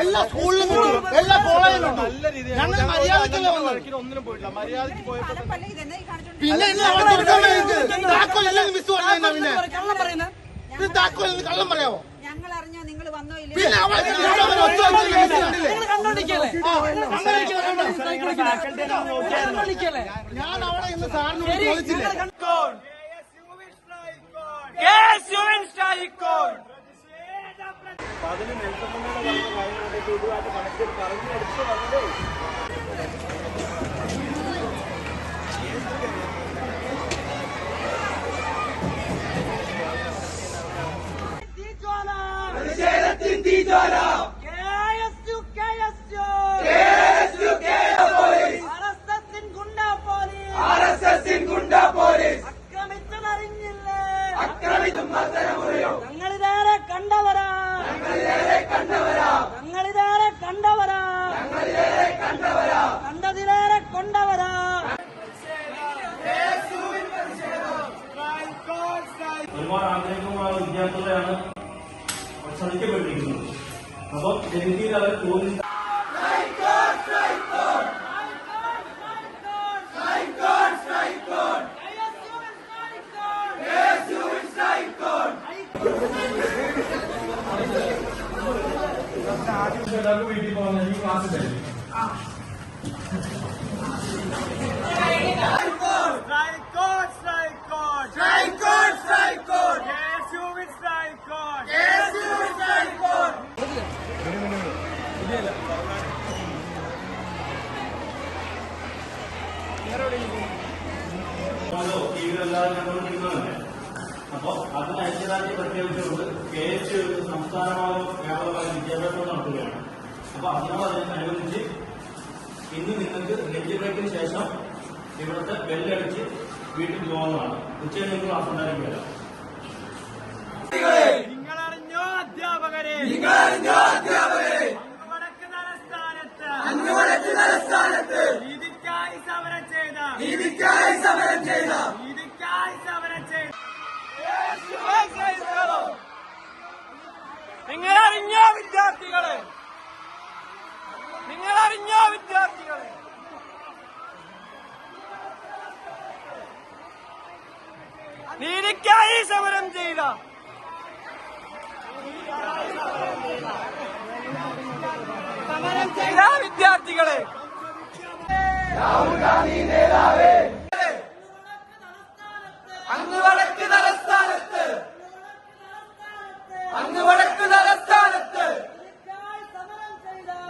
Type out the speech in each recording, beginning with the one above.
എല്ലാ സ്കൂളിലും എല്ലാ കോളേജിലും ഞങ്ങൾ മര്യാദക്കല്ലേ വന്നത്. പിന്നെ താക്കോലില്ലെന്ന് മിസ് പറഞ്ഞ പിന്നെ താക്കോലിന്ന് കള്ളം പറയാമോ? ഞങ്ങൾ അറിഞ്ഞോ നിങ്ങൾ വന്നോ ഇല്ല? പിന്നെ ഞാൻ അവിടെ ഇന്ന് സാറിനോട് ചോദിച്ചില്ലേ? അതിന് നെൽസമ്മയുടെ വയനാട്ടിലേക്ക് ഒരുപാട് കണക്കിൽ പറഞ്ഞെടുത്ത് വന്നതേ. ഞങ്ങളിതേറെ കണ്ടവരാ, കണ്ടതിലേറെ കൊണ്ടവരാ. ഒരുപാട് ആഗ്രഹങ്ങളുള്ള വിദ്യാർത്ഥികളെയാണ് ശ്രമിക്കപ്പെട്ടിരിക്കുന്നത്. അപ്പം ജനതയിൽ അവർ പോലീസ് വീട്ടിൽ പോകുന്ന ഈ ക്ലാസ് ഇവരെല്ലാവരും കണ്ടുകൊണ്ടിരിക്കുന്നതല്ലേ. അപ്പോൾ അതിന് ഐക്യദാർഢ്യം പ്രഖ്യാപിച്ചുകൊണ്ട് KSU സംസ്ഥാനമായും വ്യാപകമായ വിദ്യാഭ്യാസം നടത്തുകയാണ്. അപ്പൊ അതിനോടനുബന്ധിച്ച് ഇന്ന് നിങ്ങൾക്ക് ലഞ്ച് ബ്രേക്കിന് ശേഷം ഇവിടുത്തെ ബെല്ലടിച്ച് വീട്ടിൽ പോകുന്നതാണ്. ഉച്ചയിൽ നിങ്ങൾ ക്ലാസ് ഉണ്ടായിരിക്കില്ല. നിങ്ങളറിഞ്ഞോ അധ്യാപകരെ, അങ്ങുവടക്ക് തലസ്ഥാനത്ത് നീതിക്കായി സമരം ചെയ്ത നിങ്ങളറിഞ്ഞോ വിദ്യാർത്ഥികളെ, നീതിക്കായി സമരം ചെയ്ത വിദ്യാർത്ഥികളെ, അങ്ങുവടക്ക് തലസ്ഥാനത്ത്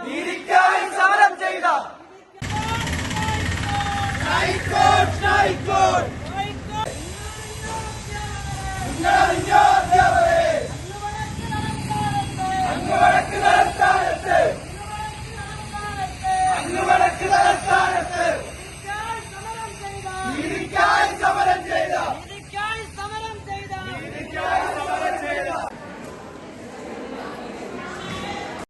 നീതിക്കായി സമരം ചെയ്ത നിങ്ങളറിഞ്ഞോ അധ്യാപകരെ, അങ്ങുവടക്ക് തലസ്ഥാനത്ത്